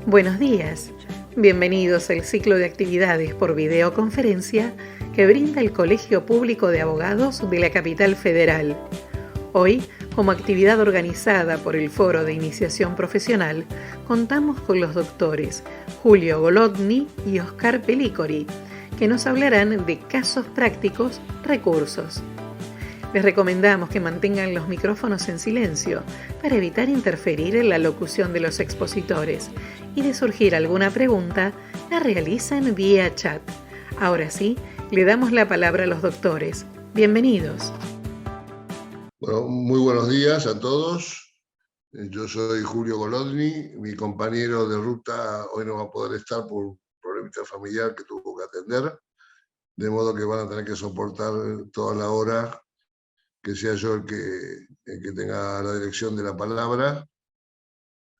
Buenos días. Bienvenidos al ciclo de actividades por videoconferencia que brinda el Colegio Público de Abogados de la Capital Federal. Hoy, como actividad organizada por el Foro de Iniciación Profesional, contamos con los doctores Julio Golodny y Oscar Pellicori, que nos hablarán de casos prácticos, recursos. Les recomendamos que mantengan los micrófonos en silencio para evitar interferir en la locución de los expositores y de surgir alguna pregunta, la realicen vía chat. Ahora sí, le damos la palabra a los doctores. Bienvenidos. Bueno, muy buenos días a todos. Yo soy Julio Golodny. Mi compañero de ruta hoy no va a poder estar por un problemita familiar que tuvo que atender, de modo que van a tener que soportar toda la hora que sea yo el que tenga la dirección de la palabra,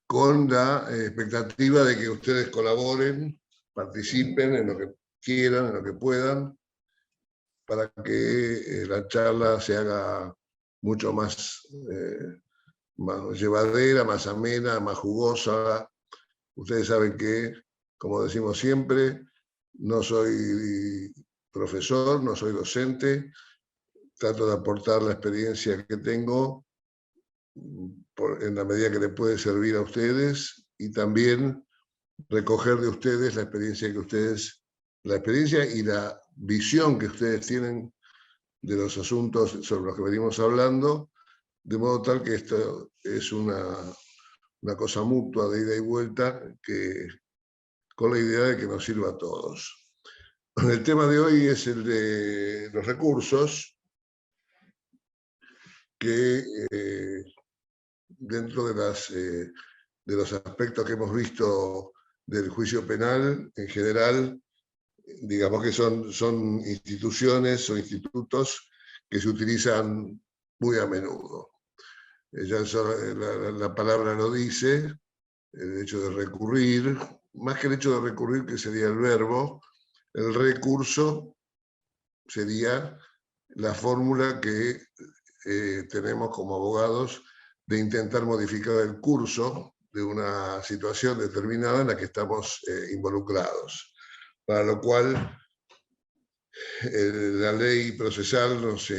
con la expectativa de que ustedes colaboren, participen en lo que quieran, en lo que puedan, para que la charla se haga mucho más llevadera, más amena, más jugosa. Ustedes saben que, como decimos siempre, no soy profesor, no soy docente, trato de aportar la experiencia que tengo en la medida que le puede servir a ustedes y también recoger de ustedes la experiencia y la visión que ustedes tienen de los asuntos sobre los que venimos hablando, de modo tal que esto es una cosa mutua de ida y vuelta, con la idea de que nos sirva a todos. El tema de hoy es el de los recursos, que dentro de los aspectos que hemos visto del juicio penal, en general, digamos que son instituciones o institutos que se utilizan muy a menudo. Ya la palabra lo dice, el hecho de recurrir, más que el hecho de recurrir, que sería el verbo, el recurso sería la fórmula que tenemos como abogados de intentar modificar el curso de una situación determinada en la que estamos involucrados. Para lo cual la ley procesal nos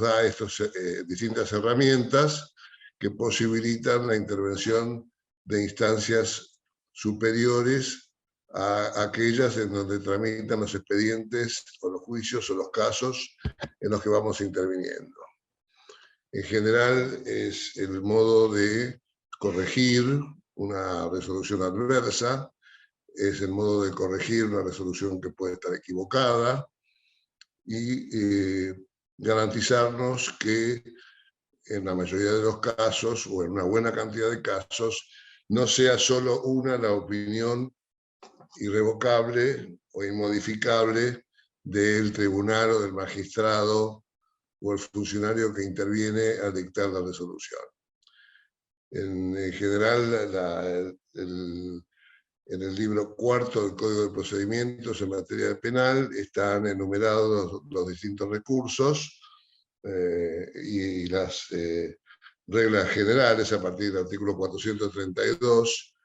da estas distintas herramientas que posibilitan la intervención de instancias superiores a aquellas en donde tramitan los expedientes o los juicios o los casos en los que vamos interviniendo. En general es el modo de corregir una resolución adversa, es el modo de corregir una resolución que puede estar equivocada y garantizarnos que en la mayoría de los casos, o en una buena cantidad de casos, no sea solo una la opinión irrevocable o inmodificable del tribunal o del magistrado o el funcionario que interviene al dictar la resolución. En general, en el libro cuarto del Código de Procedimientos en materia penal están enumerados los distintos recursos y las reglas generales a partir del artículo 432,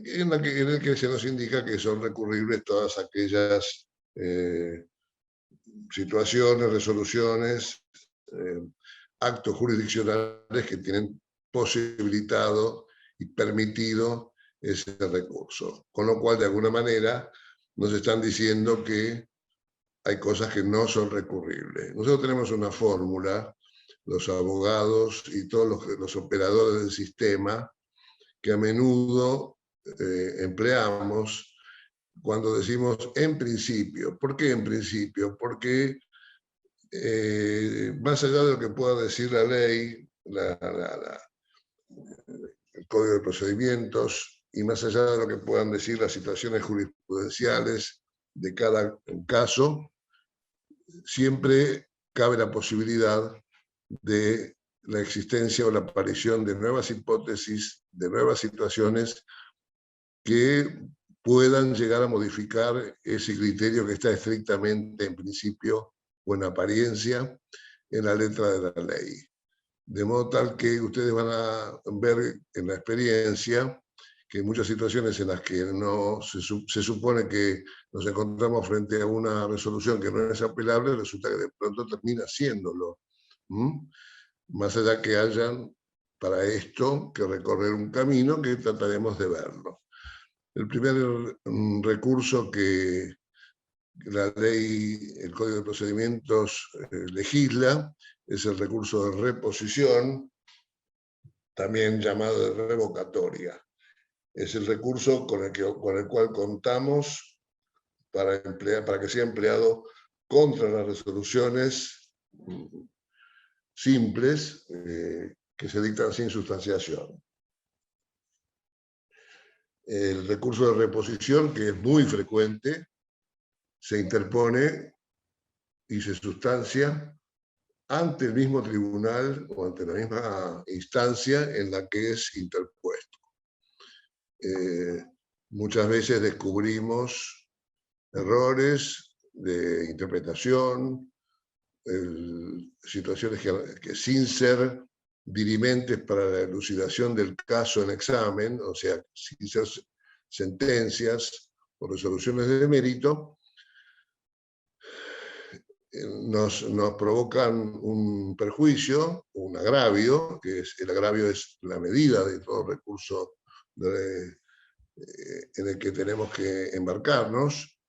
en el que se nos indica que son recurribles todas aquellas situaciones, resoluciones, actos jurisdiccionales que tienen posibilitado y permitido ese recurso. Con lo cual, de alguna manera, nos están diciendo que hay cosas que no son recurribles. Nosotros tenemos una fórmula, los abogados y todos los operadores del sistema, que a menudo empleamos cuando decimos en principio. ¿Por qué en principio? Porque más allá de lo que pueda decir la ley, el Código de Procedimientos, y más allá de lo que puedan decir las situaciones jurisprudenciales de cada caso, siempre cabe la posibilidad de la existencia o la aparición de nuevas hipótesis, de nuevas situaciones que puedan llegar a modificar ese criterio que está estrictamente en principio o en apariencia en la letra de la ley. De modo tal que ustedes van a ver en la experiencia que en muchas situaciones en las que no se supone que nos encontramos frente a una resolución que no es apelable, resulta que de pronto termina siéndolo. Más allá que hayan para esto que recorrer un camino que trataremos de verlo. El primer recurso que la ley, el Código de Procedimientos legisla, es el recurso de reposición, también llamado de revocatoria. Es el recurso con el cual contamos para que sea empleado contra las resoluciones simples que se dictan sin sustanciación. El recurso de reposición, que es muy frecuente, se interpone y se sustancia ante el mismo tribunal o ante la misma instancia en la que es interpuesto. Muchas veces descubrimos errores de interpretación, situaciones que sin ser dirimentes para la elucidación del caso en examen, o sea, sin ser sentencias o resoluciones de mérito, nos provocan un perjuicio, un agravio, el agravio es la medida de todo recurso en el que tenemos que embarcarnos,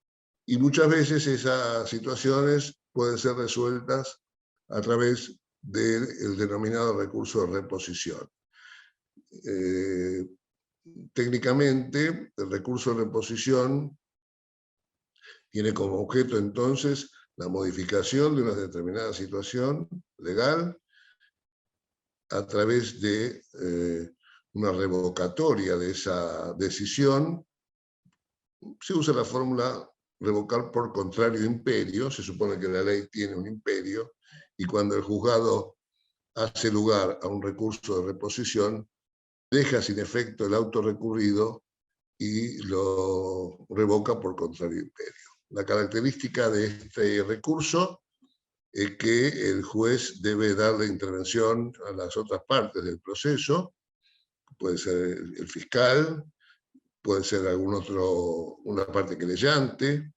y muchas veces esas situaciones pueden ser resueltas a través del denominado recurso de reposición. Técnicamente, el recurso de reposición tiene como objeto entonces la modificación de una determinada situación legal a través de una revocatoria de esa decisión. Se usa la fórmula revocar por contrario imperio, se supone que la ley tiene un imperio, y cuando el juzgado hace lugar a un recurso de reposición, deja sin efecto el auto recurrido y lo revoca por contrario imperio. La característica de este recurso es que el juez debe darle intervención a las otras partes del proceso, puede ser el fiscal, puede ser una parte querellante,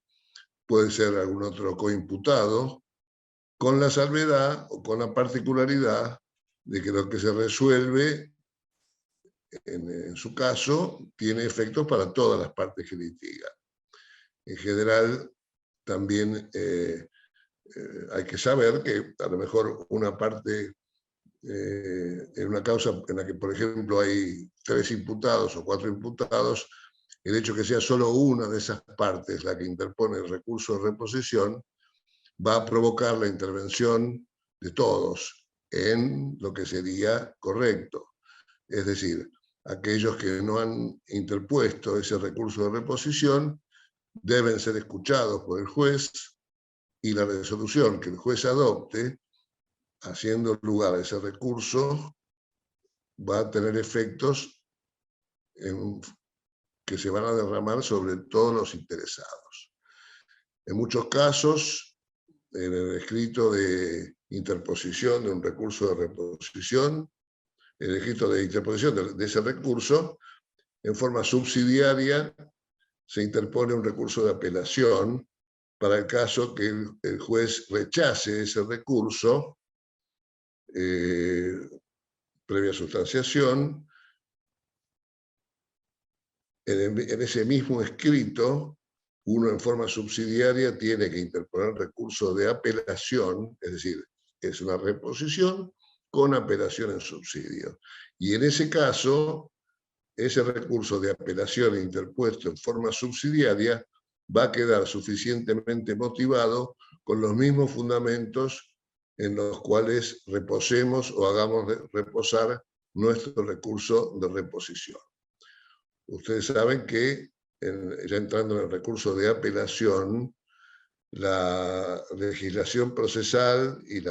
puede ser algún otro coimputado, con la salvedad o con la particularidad de que lo que se resuelve en su caso tiene efectos para todas las partes que litigan. En general, también hay que saber que a lo mejor una parte, en una causa en la que, por ejemplo, hay 3 imputados o 4 imputados, el hecho que sea solo una de esas partes la que interpone el recurso de reposición va a provocar la intervención de todos en lo que sería correcto. Es decir, aquellos que no han interpuesto ese recurso de reposición deben ser escuchados por el juez, y la resolución que el juez adopte, haciendo lugar a ese recurso, va a tener efectos que se van a derramar sobre todos los interesados. En muchos casos, en el escrito de interposición de un recurso de reposición, el escrito de interposición de ese recurso, en forma subsidiaria, se interpone un recurso de apelación para el caso que el juez rechace ese recurso previa sustanciación. En ese mismo escrito, uno en forma subsidiaria tiene que interponer recurso de apelación, es decir, es una reposición con apelación en subsidio. Y en ese caso, ese recurso de apelación interpuesto en forma subsidiaria va a quedar suficientemente motivado con los mismos fundamentos en los cuales reposemos o hagamos reposar nuestro recurso de reposición. Ustedes saben que, ya entrando en el recurso de apelación, la legislación procesal y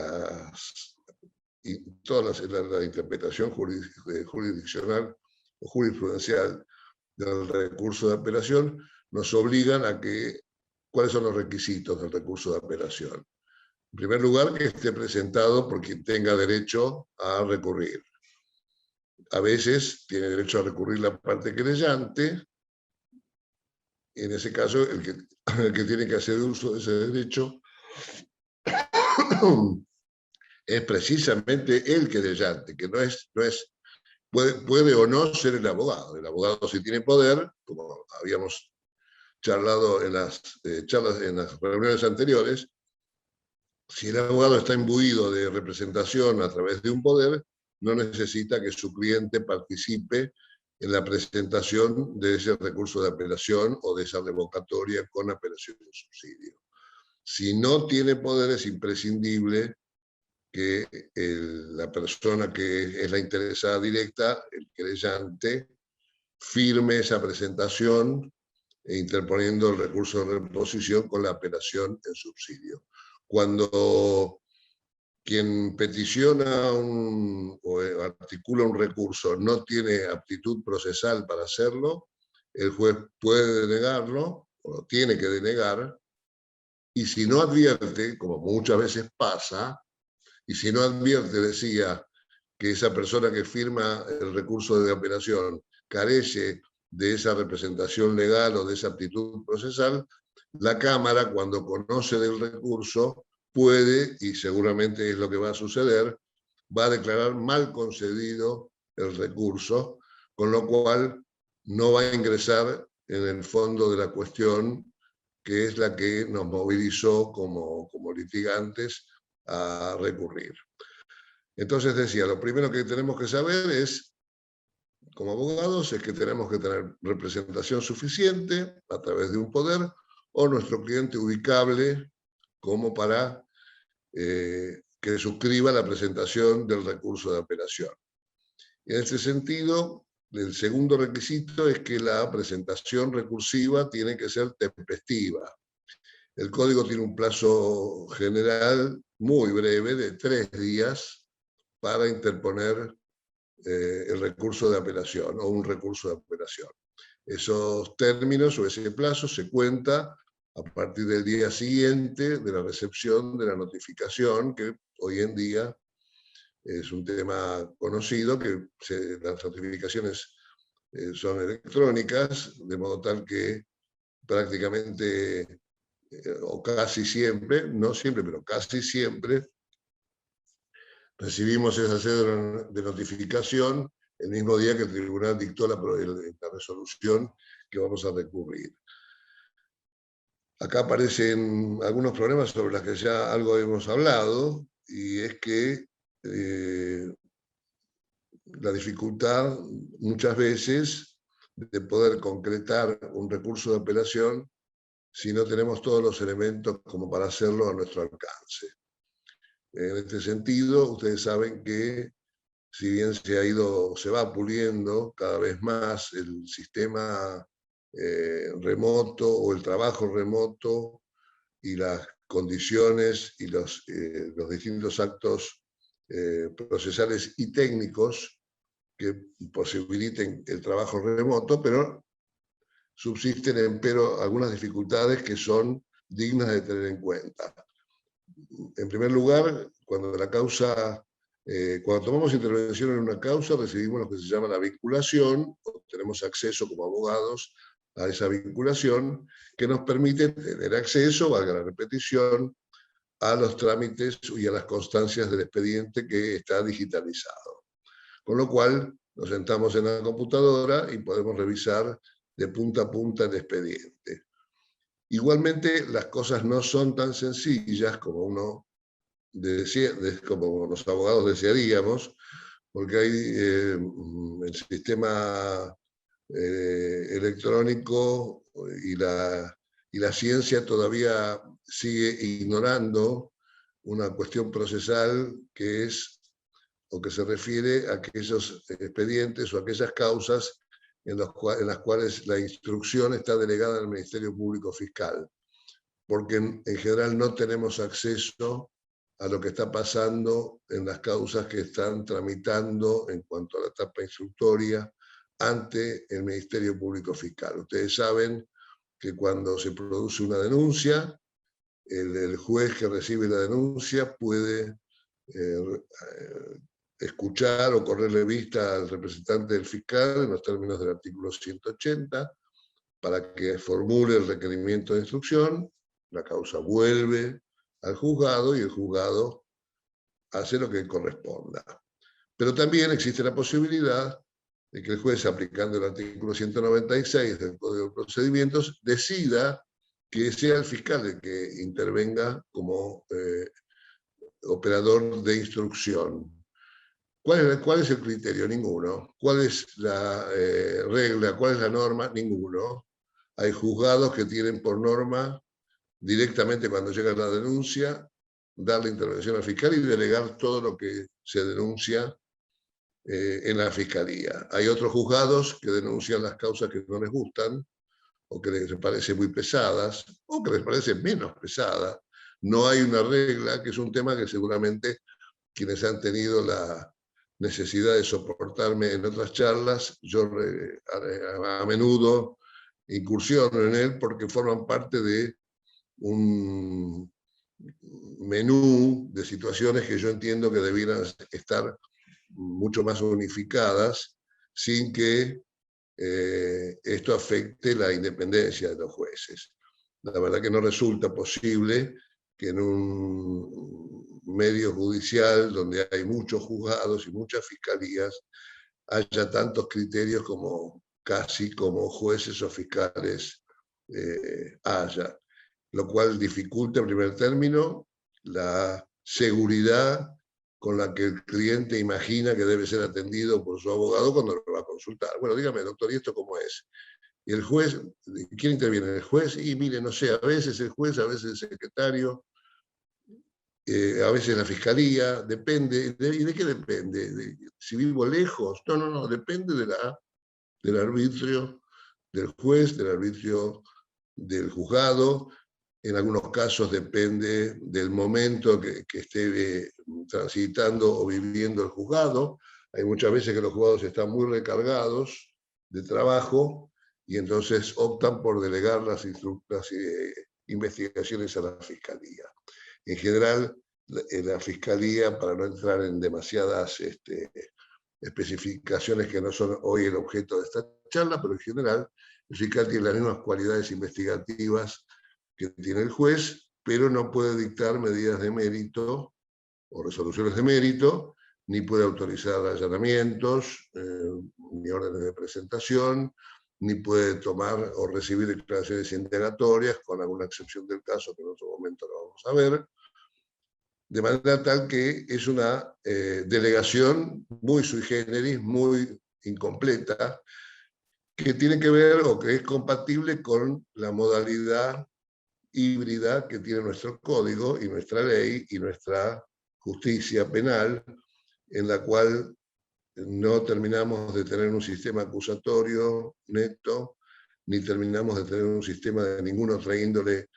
toda la interpretación jurisdiccional o jurisprudencial del recurso de apelación nos obligan a ¿cuáles son los requisitos del recurso de apelación? En primer lugar, que esté presentado por quien tenga derecho a recurrir. a veces tiene derecho a recurrir la parte querellante. En ese caso, el que tiene que hacer uso de ese derecho es precisamente el querellante, que puede o no ser el abogado. El abogado, si tiene poder, como habíamos charlado en las en las reuniones anteriores, si el abogado está imbuido de representación a través de un poder, no necesita que su cliente participe en la presentación de ese recurso de apelación o de esa revocatoria con apelación de subsidio. Si no tiene poder, es imprescindible que la persona que es la interesada directa, el querellante, firme esa presentación interponiendo el recurso de reposición con la apelación en subsidio. Cuando quien peticiona o articula un recurso no tiene aptitud procesal para hacerlo, el juez puede denegarlo, o lo tiene que denegar, y si no advierte, como muchas veces pasa, y si no advierte, decía, que esa persona que firma el recurso de apelación carece de esa representación legal o de esa aptitud procesal, la Cámara, cuando conoce del recurso, puede, y seguramente es lo que va a suceder, va a declarar mal concedido el recurso, con lo cual no va a ingresar en el fondo de la cuestión, que es la que nos movilizó como litigantes a recurrir. Entonces decía, lo primero que tenemos que saber es, como abogados, es que tenemos que tener representación suficiente a través de un poder o nuestro cliente ubicable como para que suscriba la presentación del recurso de apelación. En este sentido, el segundo requisito es que la presentación recursiva tiene que ser tempestiva. El código tiene un plazo general muy breve de 3 días para interponer el recurso de apelación o un recurso de apelación. Esos términos o ese plazo se cuenta a partir del día siguiente de la recepción de la notificación, que hoy en día es un tema conocido, que las notificaciones son electrónicas, de modo tal que prácticamente, o casi siempre, no siempre, pero casi siempre, recibimos esa cédula de notificación el mismo día que el tribunal dictó la resolución que vamos a recurrir. Acá aparecen algunos problemas sobre los que ya algo hemos hablado, y es que la dificultad muchas veces de poder concretar un recurso de apelación si no tenemos todos los elementos como para hacerlo a nuestro alcance. En este sentido, ustedes saben que si bien se va puliendo cada vez más el sistema remoto o el trabajo remoto y las condiciones y los distintos actos procesales y técnicos que posibiliten el trabajo remoto, pero subsisten empero algunas dificultades que son dignas de tener en cuenta. En primer lugar, cuando tomamos intervención en una causa, recibimos lo que se llama la vinculación, o tenemos acceso como abogados a esa vinculación, que nos permite tener acceso, valga la repetición, a los trámites y a las constancias del expediente que está digitalizado. Con lo cual, nos sentamos en la computadora y podemos revisar de punta a punta el expediente. Igualmente, las cosas no son tan sencillas como como los abogados desearíamos, porque hay el sistema electrónico y la ciencia todavía sigue ignorando una cuestión procesal que es, o que se refiere a aquellos expedientes o aquellas causas en las cuales la instrucción está delegada al Ministerio Público Fiscal, porque en general no tenemos acceso a lo que está pasando en las causas que están tramitando en cuanto a la etapa instructoria ante el Ministerio Público Fiscal. Ustedes saben que cuando se produce una denuncia, el juez que recibe la denuncia puede escuchar o correrle vista al representante del fiscal en los términos del artículo 180 para que formule el requerimiento de instrucción, la causa vuelve al juzgado y el juzgado hace lo que corresponda. Pero también existe la posibilidad de que el juez, aplicando el artículo 196 del Código de Procedimientos, decida que sea el fiscal el que intervenga como operador de instrucción. ¿Cuál es el criterio? Ninguno. ¿Cuál es la regla? ¿Cuál es la norma? Ninguno. Hay juzgados que tienen por norma, directamente cuando llega la denuncia, dar la intervención al fiscal y delegar todo lo que se denuncia en la fiscalía. Hay otros juzgados que denuncian las causas que no les gustan, o que les parecen muy pesadas, o que les parecen menos pesadas. No hay una regla, que es un tema que seguramente quienes han tenido la necesidad de soportarme en otras charlas, yo a menudo incursiono en él porque forman parte de un menú de situaciones que yo entiendo que debieran estar mucho más unificadas sin que esto afecte la independencia de los jueces. La verdad que no resulta posible que en un medio judicial donde hay muchos juzgados y muchas fiscalías haya tantos criterios como casi como jueces o fiscales haya, lo cual dificulta en primer término la seguridad con la que el cliente imagina que debe ser atendido por su abogado cuando lo va a consultar. Bueno, dígame, doctor, ¿y esto cómo es? Y el juez, ¿quién interviene? ¿El juez? Y mire, no sé, a veces el juez, a veces el secretario, a veces la fiscalía, depende. ¿Y de qué depende? Si vivo lejos? No, depende del arbitrio del juez, del arbitrio del juzgado. En algunos casos depende del momento que esté transitando o viviendo el juzgado. Hay muchas veces que los juzgados están muy recargados de trabajo y entonces optan por delegar las investigaciones a la fiscalía. En general, la fiscalía, para no entrar en demasiadas especificaciones que no son hoy el objeto de esta charla, pero en general el fiscal tiene las mismas cualidades investigativas que tiene el juez, pero no puede dictar medidas de mérito o resoluciones de mérito, ni puede autorizar allanamientos, ni órdenes de presentación, ni puede tomar o recibir declaraciones indagatorias, con alguna excepción del caso que en otro momento lo vamos a ver, de manera tal que es una delegación muy sui generis, muy incompleta, que tiene que ver o que es compatible con la modalidad híbrida que tiene nuestro código y nuestra ley y nuestra justicia penal, en la cual no terminamos de tener un sistema acusatorio neto, ni terminamos de tener un sistema de ninguna otra índole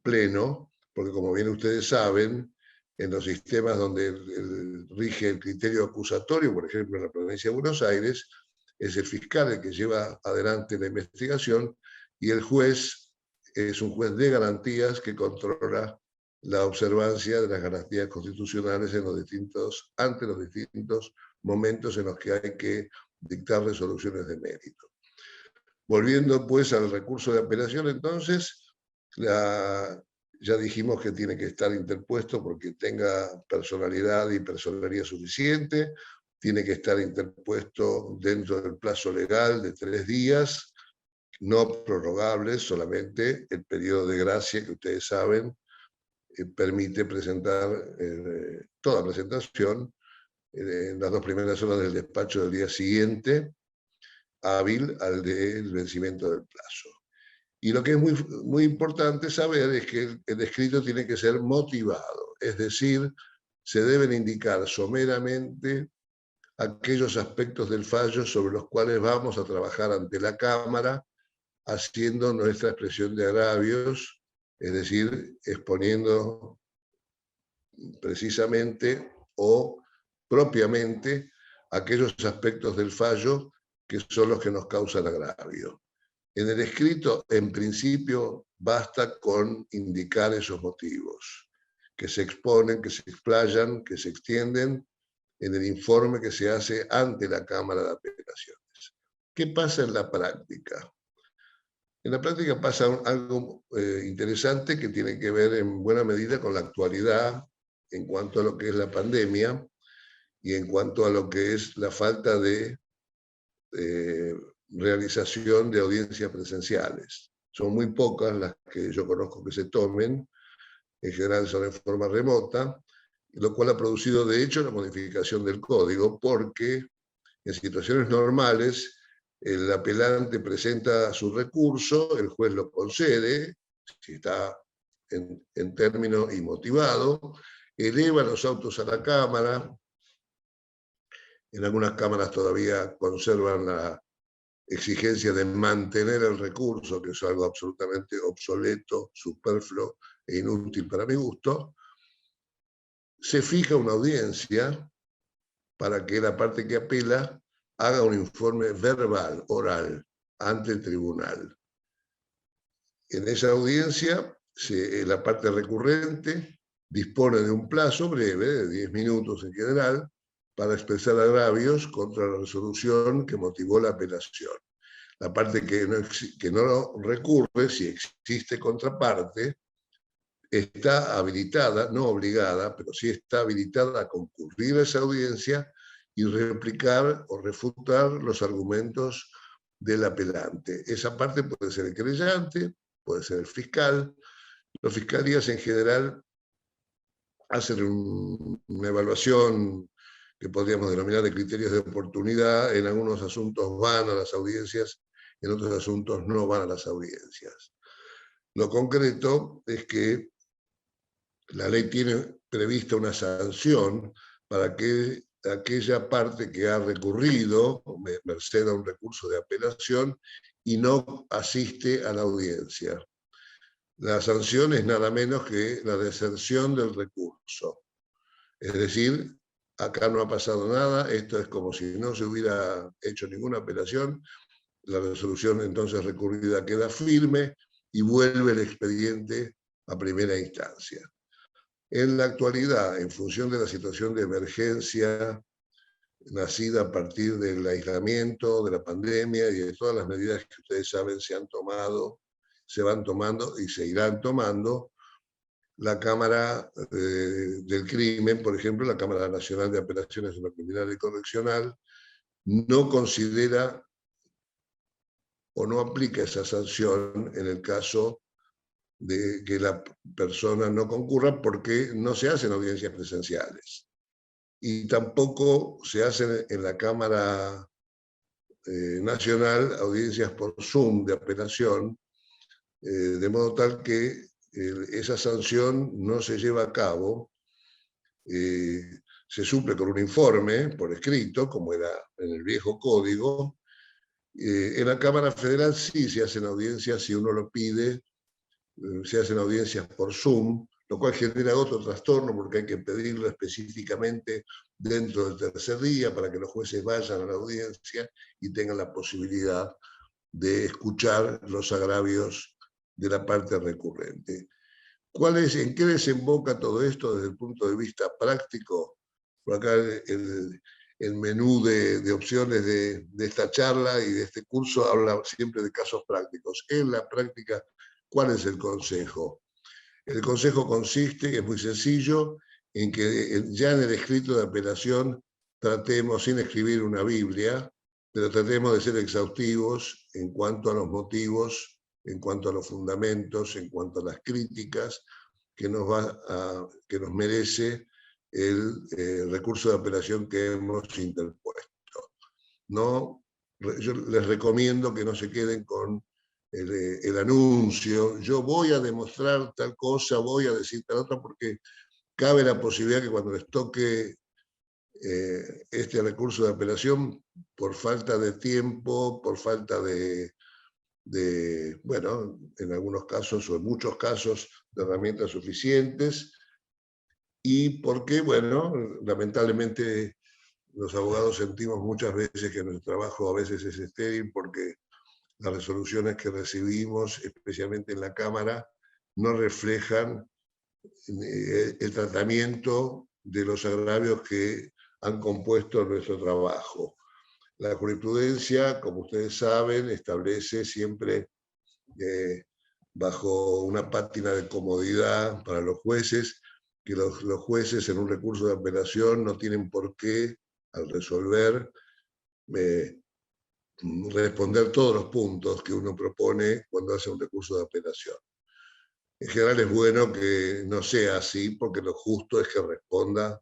pleno, porque como bien ustedes saben, en los sistemas donde rige el criterio acusatorio, por ejemplo en la provincia de Buenos Aires, es el fiscal el que lleva adelante la investigación y el juez es un juez de garantías que controla la observancia de las garantías constitucionales ante los distintos momentos en los que hay que dictar resoluciones de mérito. Volviendo pues al recurso de apelación, entonces, ya dijimos que tiene que estar interpuesto porque tenga personalidad y personería suficiente, tiene que estar interpuesto dentro del plazo legal de 3 días, no prorrogables, solamente el periodo de gracia que ustedes saben permite presentar toda presentación en las 2 primeras horas del despacho del día siguiente, hábil al del vencimiento del plazo. Y lo que es muy importante saber es que el escrito tiene que ser motivado, es decir, se deben indicar someramente aquellos aspectos del fallo sobre los cuales vamos a trabajar ante la Cámara, haciendo nuestra expresión de agravios, es decir, exponiendo precisamente o propiamente aquellos aspectos del fallo que son los que nos causan agravio. En el escrito, en principio, basta con indicar esos motivos, que se exponen, que se explayan, que se extienden en el informe que se hace ante la Cámara de Apelaciones. ¿Qué pasa en la práctica? En la práctica pasa algo interesante que tiene que ver en buena medida con la actualidad en cuanto a lo que es la pandemia y en cuanto a lo que es la falta de realización de audiencias presenciales. Son muy pocas las que yo conozco que se tomen, en general son en forma remota, lo cual ha producido de hecho la modificación del código, porque en situaciones normales el apelante presenta su recurso, el juez lo concede, si está en término y motivado, eleva los autos a la Cámara. En algunas cámaras todavía conservan la exigencia de mantener el recurso, que es algo absolutamente obsoleto, superfluo e inútil para mi gusto. Se fija una audiencia para que la parte que apela haga un informe verbal, oral, ante el tribunal. En esa audiencia, la parte recurrente dispone de un plazo breve, de 10 minutos en general, para expresar agravios contra la resolución que motivó la apelación. La parte que no recurre, si existe contraparte, está habilitada, no obligada, pero sí está habilitada a concurrir a esa audiencia y replicar o refutar los argumentos del apelante. Esa parte puede ser el querellante, puede ser el fiscal. Los fiscalías en general hacen una evaluación que podríamos denominar de criterios de oportunidad. En algunos asuntos van a las audiencias, en otros asuntos no van a las audiencias. Lo concreto es que la ley tiene prevista una sanción para que aquella parte que ha recurrido, merced a un recurso de apelación, y no asiste a la audiencia. La sanción es nada menos que la deserción del recurso. Es decir, acá no ha pasado nada, esto es como si no se hubiera hecho ninguna apelación, la resolución entonces recurrida queda firme y vuelve el expediente a primera instancia. En la actualidad, en función de la situación de emergencia nacida a partir del aislamiento, de la pandemia y de todas las medidas que ustedes saben se han tomado, se van tomando y se irán tomando, la Cámara del Crimen, por ejemplo, la Cámara Nacional de Apelaciones de lo Criminal y Correccional, no considera o no aplica esa sanción en el caso de que la persona no concurra, porque no se hacen audiencias presenciales. Y tampoco se hacen en la Cámara Nacional audiencias por Zoom de apelación, de modo tal que esa sanción no se lleva a cabo. Se suple con un informe por escrito, como era en el viejo código. En la Cámara Federal sí se hacen audiencias, si uno lo pide, se hacen audiencias por Zoom, lo cual genera otro trastorno porque hay que pedirlo específicamente dentro del tercer día para que los jueces vayan a la audiencia y tengan la posibilidad de escuchar los agravios de la parte recurrente. ¿En qué desemboca todo esto desde el punto de vista práctico? Por acá el menú de opciones de esta charla y de este curso habla siempre de casos prácticos. En la práctica, ¿cuál es el consejo? El consejo consiste, es muy sencillo, en que ya en el escrito de apelación tratemos, sin escribir una Biblia, pero tratemos de ser exhaustivos en cuanto a los motivos, en cuanto a los fundamentos, en cuanto a las críticas que nos merece el recurso de apelación que hemos interpuesto. No, yo les recomiendo que no se queden con el anuncio, yo voy a demostrar tal cosa, voy a decir tal otra, porque cabe la posibilidad que cuando les toque este recurso de apelación, por falta de tiempo, por falta bueno, en algunos casos o en muchos casos, de herramientas suficientes, y porque, bueno, lamentablemente los abogados sentimos muchas veces que nuestro trabajo a veces es estéril porque las resoluciones que recibimos, especialmente en la Cámara, no reflejan el tratamiento de los agravios que han compuesto nuestro trabajo. La jurisprudencia, como ustedes saben, establece siempre bajo una pátina de comodidad para los jueces, que los jueces en un recurso de apelación no tienen por qué, al resolver, responder todos los puntos que uno propone cuando hace un recurso de apelación. En general es bueno que no sea así, porque lo justo es que responda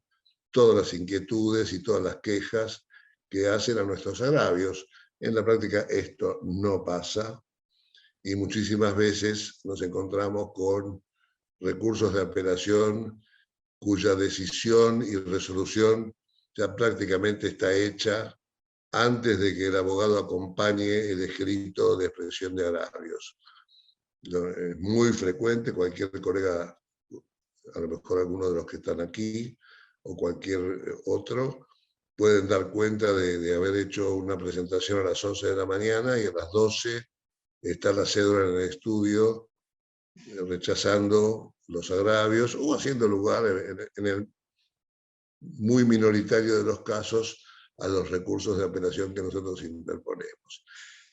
todas las inquietudes y todas las quejas que hacen a nuestros agravios. En la práctica esto no pasa y muchísimas veces nos encontramos con recursos de apelación cuya decisión y resolución ya prácticamente está hecha antes de que el abogado acompañe el escrito de expresión de agravios. Es muy frecuente, cualquier colega, a lo mejor alguno de los que están aquí, o cualquier otro, pueden dar cuenta de haber hecho una presentación a las 11 de la mañana y a las 12 está la cédula en el estudio rechazando los agravios o haciendo lugar en el muy minoritario de los casos a los recursos de apelación que nosotros interponemos.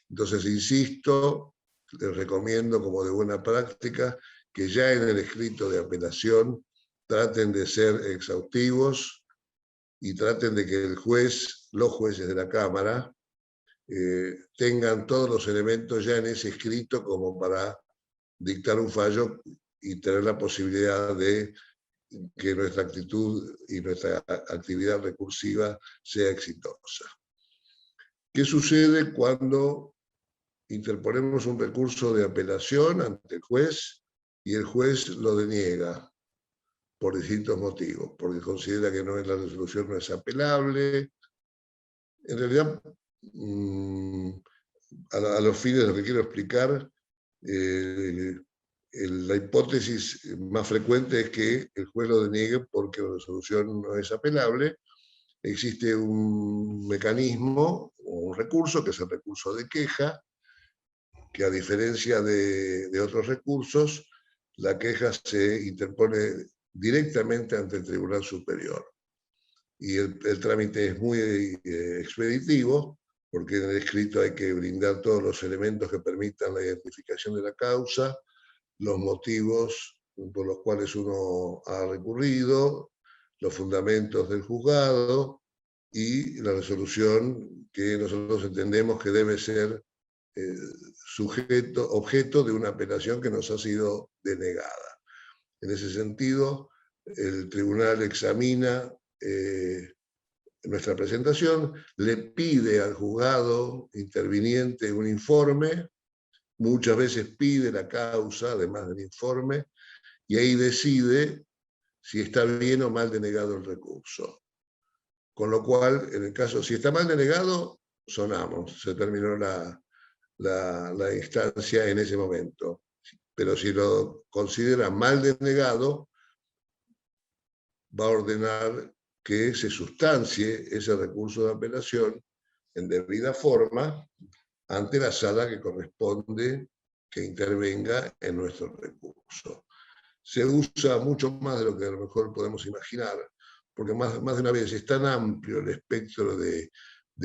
Entonces, insisto, les recomiendo como de buena práctica que ya en el escrito de apelación traten de ser exhaustivos y traten de que el juez, los jueces de la Cámara, tengan todos los elementos ya en ese escrito como para dictar un fallo y tener la posibilidad de que nuestra actitud y nuestra actividad recursiva sea exitosa. ¿Qué sucede cuando interponemos un recurso de apelación ante el juez y el juez lo deniega por distintos motivos? Porque considera que la resolución no es apelable. En realidad, a los fines de lo que quiero explicar, la hipótesis más frecuente es que el juez lo deniegue porque la resolución no es apelable. Existe un mecanismo o un recurso, que es el recurso de queja, que a diferencia de otros recursos, la queja se interpone directamente ante el Tribunal Superior. Y el trámite es muy expeditivo, porque en el escrito hay que brindar todos los elementos que permitan la identificación de la causa, los motivos por los cuales uno ha recurrido, los fundamentos del juzgado y la resolución que nosotros entendemos que debe ser objeto de una apelación que nos ha sido denegada. En ese sentido, el tribunal examina nuestra presentación, le pide al juzgado interviniente un informe, muchas veces pide la causa, además del informe, y ahí decide si está bien o mal denegado el recurso. Con lo cual, en el caso, si está mal denegado, sonamos, se terminó la instancia en ese momento. Pero si lo considera mal denegado, va a ordenar que se sustancie ese recurso de apelación en debida forma ante la sala que corresponde que intervenga en nuestro recurso. Se usa mucho más de lo que a lo mejor podemos imaginar, porque más de una vez es tan amplio el espectro de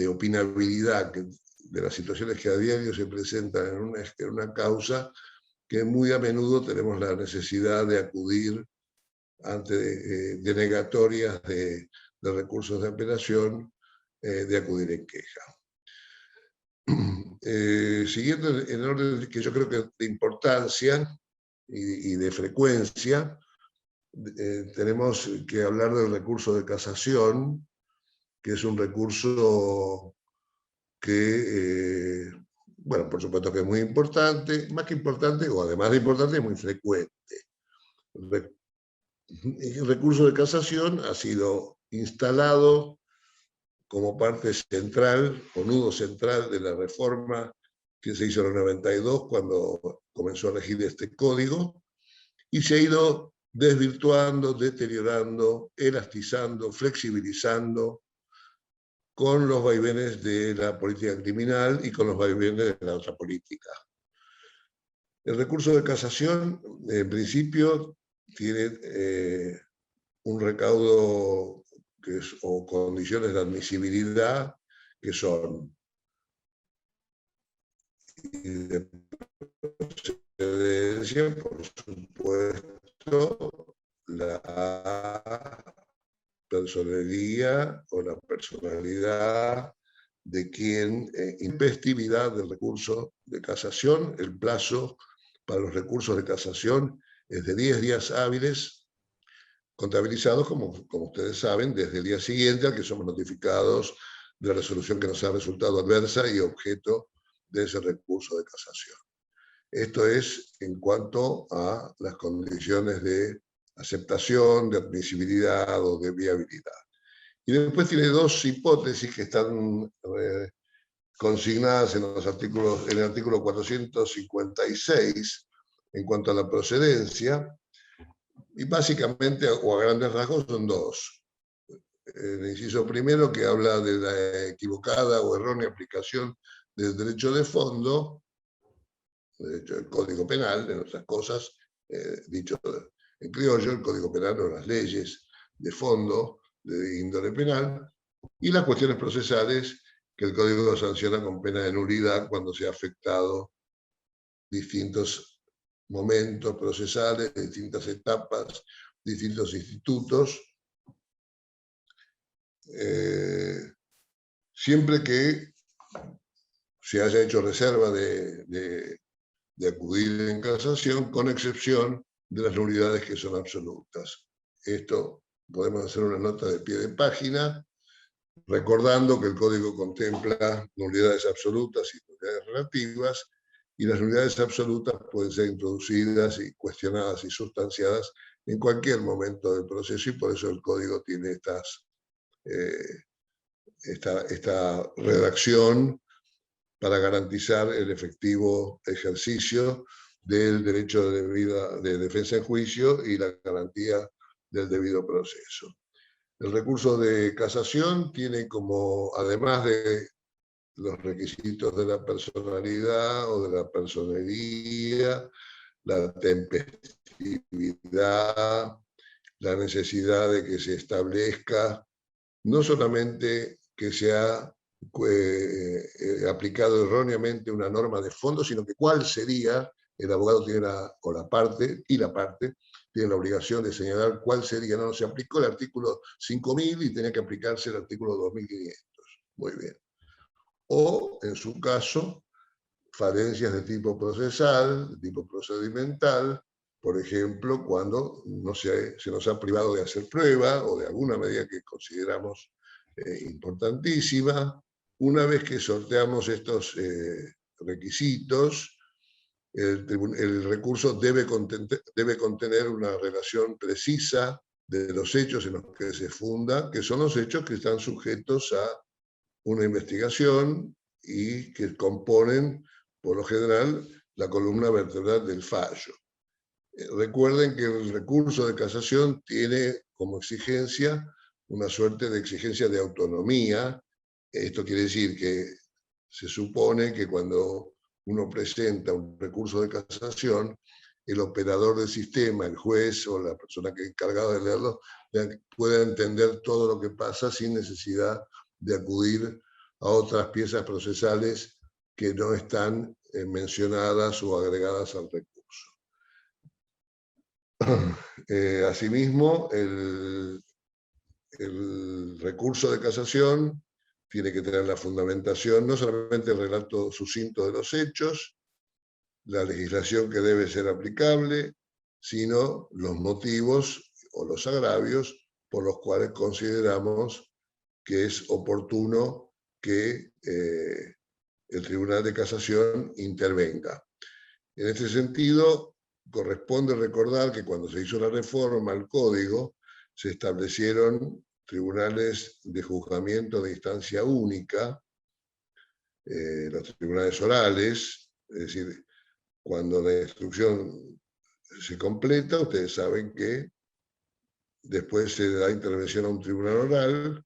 opinabilidad de las situaciones que a diario se presentan en una causa, que muy a menudo tenemos la necesidad de acudir ante denegatorias de recursos de apelación, de acudir en queja. Siguiendo en el orden que yo creo que de importancia y de frecuencia, tenemos que hablar del recurso de casación, que es un recurso que, bueno, por supuesto que es muy importante, más que importante, o además de importante, es muy frecuente. El recurso de casación ha sido instalado como parte central o nudo central de la reforma que se hizo en el 92 cuando comenzó a regir este código, y se ha ido desvirtuando, deteriorando, elastizando, flexibilizando con los vaivenes de la política criminal y con los vaivenes de la otra política. El recurso de casación, en principio, tiene un recaudo o condiciones de admisibilidad, que son y de procedencia, por supuesto, la personería o la personalidad de quien investibilidad del recurso de casación. El plazo para los recursos de casación es de 10 días hábiles, contabilizados, como ustedes saben, desde el día siguiente al que somos notificados de la resolución que nos ha resultado adversa y objeto de ese recurso de casación. Esto es en cuanto a las condiciones de aceptación, de admisibilidad o de viabilidad. Y después tiene dos hipótesis que están consignadas en el artículo 456 en cuanto a la procedencia, y básicamente, o a grandes rasgos, son dos. El inciso primero, que habla de la equivocada o errónea aplicación del derecho de fondo, el Código Penal, en otras cosas, dicho en criollo, el Código Penal o las leyes de fondo de índole penal, y las cuestiones procesales que el Código sanciona con pena de nulidad cuando se ha afectado distintos momentos procesales, distintas etapas, distintos institutos, siempre que se haya hecho reserva de acudir en casación, con excepción de las nulidades que son absolutas. Esto podemos hacer una nota de pie de página, recordando que el Código contempla nulidades absolutas y nulidades relativas, y las nulidades absolutas pueden ser introducidas y cuestionadas y sustanciadas en cualquier momento del proceso, y por eso el Código tiene esta redacción para garantizar el efectivo ejercicio del derecho de defensa en juicio y la garantía del debido proceso. El recurso de casación tiene como, además de los requisitos de la personalidad o de la personería, la tempestividad, la necesidad de que se establezca no solamente que se ha aplicado erróneamente una norma de fondo, sino que cuál sería, el abogado tiene la parte tiene la obligación de señalar cuál sería. No, se aplicó el artículo 5000 y tenía que aplicarse el artículo 2500. Muy bien. O, en su caso, falencias de tipo procesal, de tipo procedimental, por ejemplo, cuando se nos ha privado de hacer prueba o de alguna medida que consideramos importantísima. Una vez que sorteamos estos requisitos, el recurso debe contener una relación precisa de los hechos en los que se funda, que son los hechos que están sujetos a una investigación y que componen, por lo general, la columna vertebral del fallo. Recuerden que el recurso de casación tiene como exigencia una suerte de exigencia de autonomía. Esto quiere decir que se supone que cuando uno presenta un recurso de casación, el operador del sistema, el juez o la persona que es encargada de leerlo, pueda entender todo lo que pasa sin necesidad de acudir a otras piezas procesales que no están mencionadas o agregadas al recurso. Asimismo, el recurso de casación tiene que tener la fundamentación, no solamente el relato sucinto de los hechos, la legislación que debe ser aplicable, sino los motivos o los agravios por los cuales consideramos que es oportuno que el Tribunal de Casación intervenga. En este sentido, corresponde recordar que cuando se hizo la reforma al Código, se establecieron tribunales de juzgamiento de instancia única, los tribunales orales, es decir, cuando la instrucción se completa, ustedes saben que después se da intervención a un tribunal oral,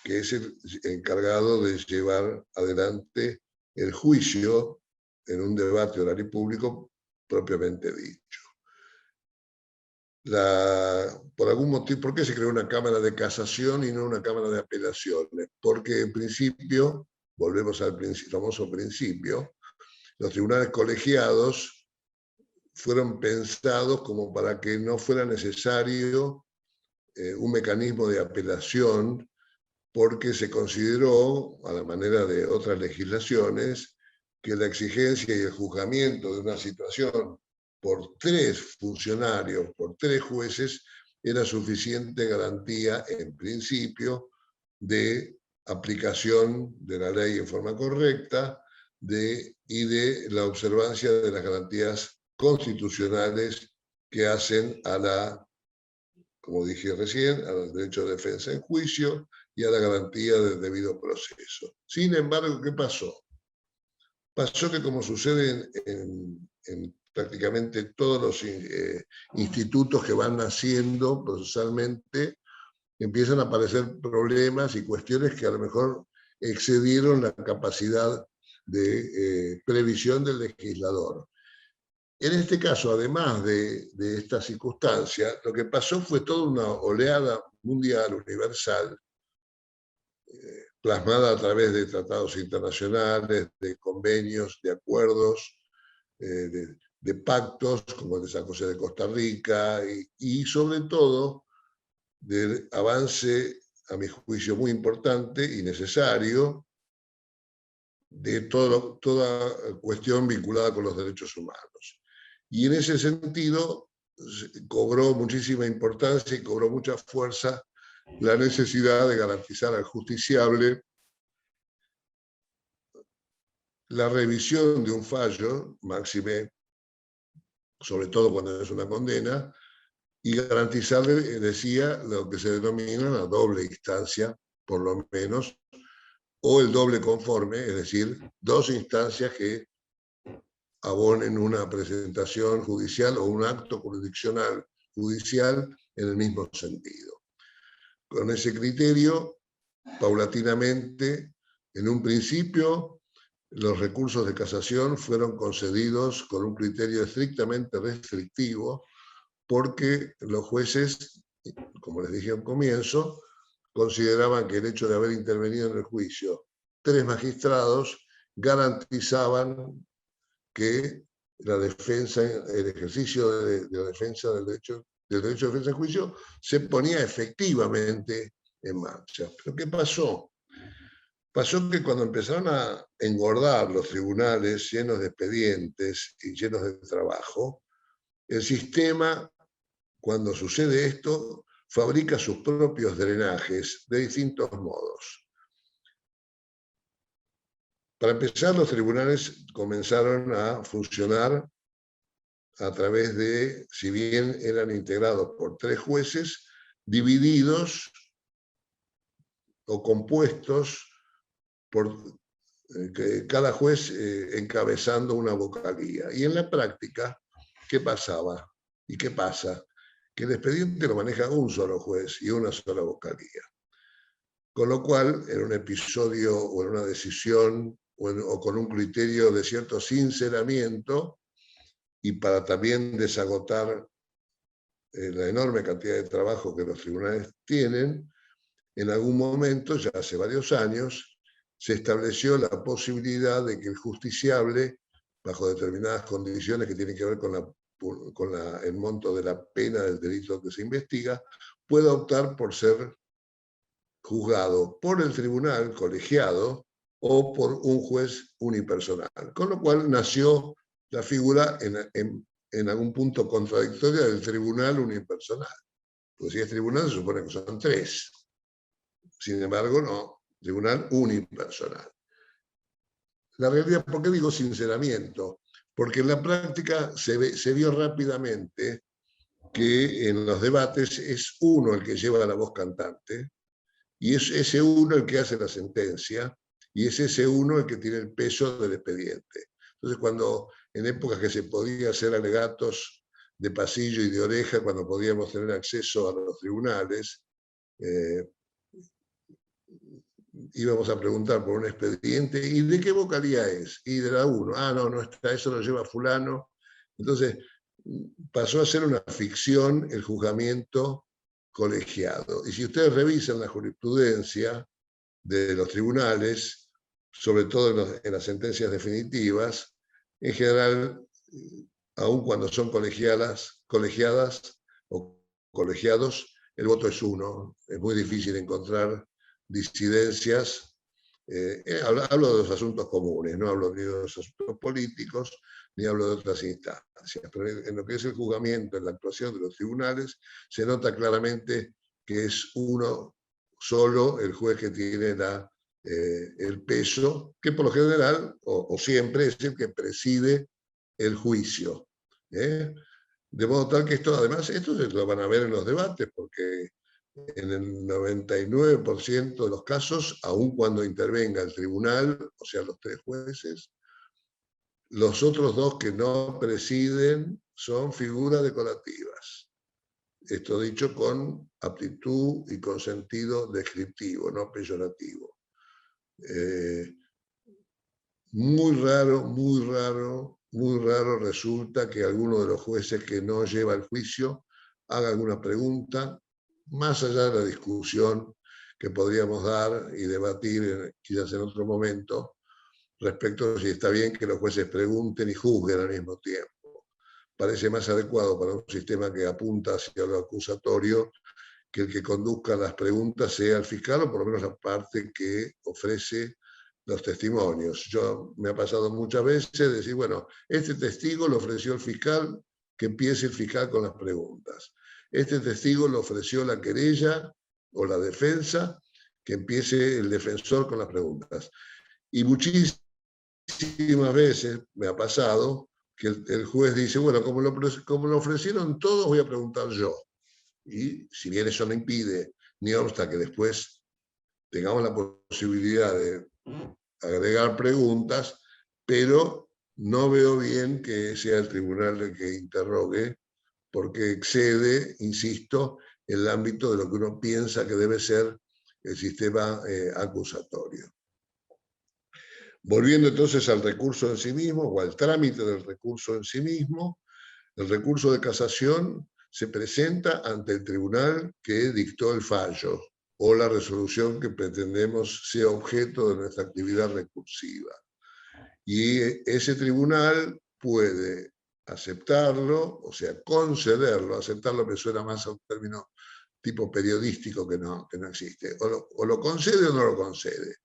que es el encargado de llevar adelante el juicio en un debate oral y público propiamente dicho. por algún motivo, ¿por qué se creó una Cámara de Casación y no una Cámara de Apelaciones? Porque en principio, volvemos al famoso principio, los tribunales colegiados fueron pensados como para que no fuera necesario un mecanismo de apelación, porque se consideró, a la manera de otras legislaciones, que la exigencia y el juzgamiento de una situación por 3 funcionarios, por 3 jueces, era suficiente garantía, en principio, de aplicación de la ley en forma correcta y de la observancia de las garantías constitucionales que hacen a la, como dije recién, al derecho de defensa en juicio y a la garantía del debido proceso. Sin embargo, ¿qué pasó? Pasó que, como sucede en prácticamente todos los institutos que van naciendo procesalmente, empiezan a aparecer problemas y cuestiones que a lo mejor excedieron la capacidad de previsión del legislador. En este caso, además de esta circunstancia, lo que pasó fue toda una oleada mundial, universal, plasmada a través de tratados internacionales, de convenios, de acuerdos, de pactos, como el de San José de Costa Rica, y sobre todo del avance, a mi juicio, muy importante y necesario de toda cuestión vinculada con los derechos humanos. Y en ese sentido cobró muchísima importancia y cobró mucha fuerza la necesidad de garantizar al justiciable la revisión de un fallo, máxime, sobre todo cuando es una condena, y garantizarle, decía, lo que se denomina la doble instancia, por lo menos, o el doble conforme, es decir, 2 instancias que abonen una presentación judicial o un acto jurisdiccional judicial en el mismo sentido. Con ese criterio, paulatinamente, en un principio, los recursos de casación fueron concedidos con un criterio estrictamente restrictivo, porque los jueces, como les dije al comienzo, consideraban que el hecho de haber intervenido en el juicio 3 magistrados garantizaban que la defensa, el ejercicio de la defensa del derecho de defensa en juicio se ponía efectivamente en marcha. ¿Pero qué pasó? Pasó que cuando empezaron a engordar los tribunales llenos de expedientes y llenos de trabajo, el sistema, cuando sucede esto, fabrica sus propios drenajes de distintos modos. Para empezar, los tribunales comenzaron a funcionar a través de, si bien eran integrados por 3 jueces, divididos o compuestos por cada juez encabezando una vocalía. Y en la práctica, ¿qué pasaba? ¿Y qué pasa? Que el expediente lo maneja un solo juez y una sola vocalía. Con lo cual, en un episodio o en una decisión o con un criterio de cierto sinceramiento, y para también desagotar la enorme cantidad de trabajo que los tribunales tienen, en algún momento, ya hace varios años, se estableció la posibilidad de que el justiciable, bajo determinadas condiciones que tienen que ver con el monto de la pena del delito que se investiga, pueda optar por ser juzgado por el tribunal colegiado o por un juez unipersonal. Con lo cual nació la figura en algún punto contradictoria del tribunal unipersonal. Pues si es tribunal se supone que son 3. Sin embargo, no, tribunal unipersonal. La realidad, ¿por qué digo sinceramiento? Porque en la práctica se vio rápidamente que en los debates es uno el que lleva la voz cantante, y es ese uno el que hace la sentencia, y es ese uno el que tiene el peso del expediente. Entonces, cuando en épocas que se podía hacer alegatos de pasillo y de oreja, cuando podíamos tener acceso a los tribunales, íbamos a preguntar por un expediente, ¿y de qué vocalía es? Y de la 1. Ah, no, no está, eso lo lleva fulano. Entonces, pasó a ser una ficción el juzgamiento colegiado. Y si ustedes revisan la jurisprudencia de los tribunales, sobre todo en las sentencias definitivas, en general, aun cuando son colegiadas o colegiados, el voto es uno. Es muy difícil encontrar disidencias. Hablo de los asuntos comunes, no hablo ni de los asuntos políticos, ni hablo de otras instancias. Pero en lo que es el juzgamiento, en la actuación de los tribunales, se nota claramente que es uno solo el juez que tiene el peso, que por lo general, o siempre, es el que preside el juicio. ¿eh? De modo tal que esto se lo van a ver en los debates, porque en el 99% de los casos, aun cuando intervenga el tribunal, o sea, los 3 jueces, los otros 2 que no presiden son figuras decorativas. Esto dicho con aptitud y con sentido descriptivo, no peyorativo. Muy raro resulta que alguno de los jueces que no lleva el juicio haga alguna pregunta, más allá de la discusión que podríamos dar y debatir quizás en otro momento, respecto a si está bien que los jueces pregunten y juzguen al mismo tiempo. Parece más adecuado para un sistema que apunta hacia lo acusatorio que el que conduzca las preguntas sea el fiscal, o por lo menos la parte que ofrece los testimonios. Me ha pasado muchas veces decir, bueno, este testigo lo ofreció el fiscal, que empiece el fiscal con las preguntas. Este testigo lo ofreció la querella o la defensa, que empiece el defensor con las preguntas. Y muchísimas veces me ha pasado que el juez dice, bueno, como lo ofrecieron todos, voy a preguntar yo. Y si bien eso no impide, ni obsta que después tengamos la posibilidad de agregar preguntas, pero no veo bien que sea el tribunal el que interrogue, porque excede, insisto, el ámbito de lo que uno piensa que debe ser el sistema acusatorio. Volviendo entonces al recurso en sí mismo, o al trámite del recurso en sí mismo, el recurso de casación se presenta ante el tribunal que dictó el fallo o la resolución que pretendemos sea objeto de nuestra actividad recursiva. Y ese tribunal puede aceptarlo, o sea, concederlo. Aceptarlo me suena más a un término tipo periodístico que no existe. O lo concede o no lo concede.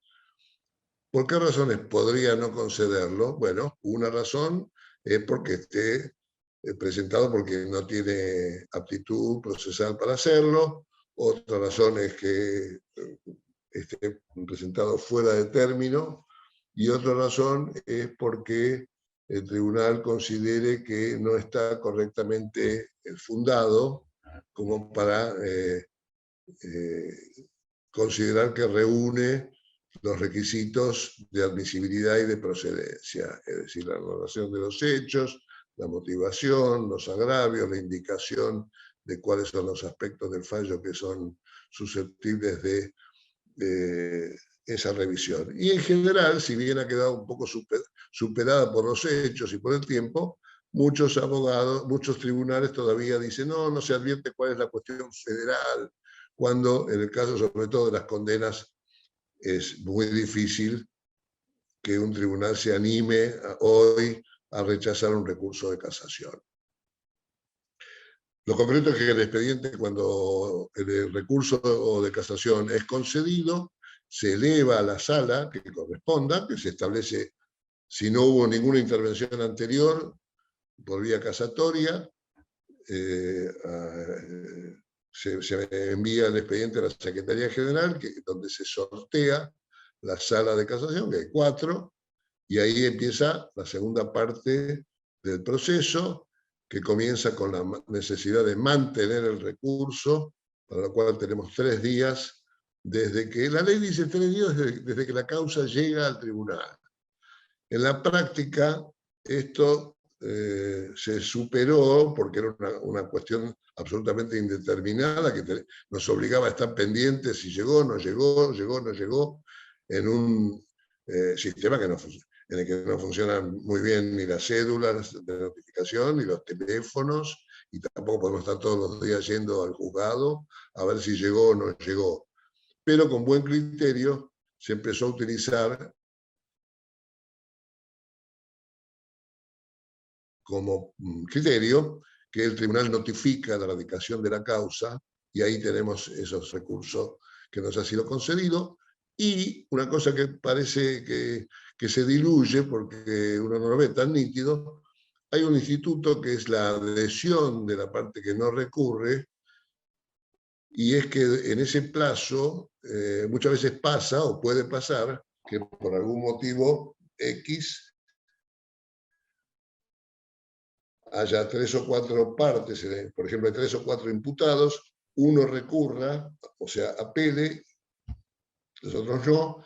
¿Por qué razones podría no concederlo? Bueno, una razón es porque esté presentado porque no tiene aptitud procesal para hacerlo. Otra razón es que esté presentado fuera de término. Y otra razón es porque el tribunal considere que no está correctamente fundado como para considerar que reúne los requisitos de admisibilidad y de procedencia, es decir, la narración de los hechos, la motivación, los agravios, la indicación de cuáles son los aspectos del fallo que son susceptibles de esa revisión. Y en general, si bien ha quedado un poco superada por los hechos y por el tiempo, muchos abogados, muchos tribunales todavía dicen, no se advierte cuál es la cuestión federal, cuando en el caso sobre todo de las condenas es muy difícil que un tribunal se anime hoy a rechazar un recurso de casación. Lo concreto es que el expediente, cuando el recurso de casación es concedido, se eleva a la sala que corresponda, que se establece, si no hubo ninguna intervención anterior, por vía casatoria, se envía el expediente a la Secretaría General, donde se sortea la sala de casación, que hay 4, y ahí empieza la segunda parte del proceso, que comienza con la necesidad de mantener el recurso, para lo cual tenemos 3 días, desde que la ley dice 3 días, desde que la causa llega al tribunal. En la práctica, esto se superó porque era una cuestión absolutamente indeterminada que nos obligaba a estar pendientes si llegó, no llegó, en un sistema que no funciona. en el que no funcionan muy bien ni las cédulas de notificación, ni los teléfonos, y tampoco podemos estar todos los días yendo al juzgado a ver si llegó o no llegó. Pero con buen criterio se empezó a utilizar como criterio que el tribunal notifica la radicación de la causa, y ahí tenemos esos recursos que nos ha sido concedido. Y una cosa que parece que se diluye porque uno no lo ve tan nítido, hay un instituto que es la adhesión de la parte que no recurre, y es que en ese plazo muchas veces pasa o puede pasar que por algún motivo X haya 3 o 4 partes, por ejemplo, hay 3 o 4 imputados, uno recurra, o sea, apele, los otros no,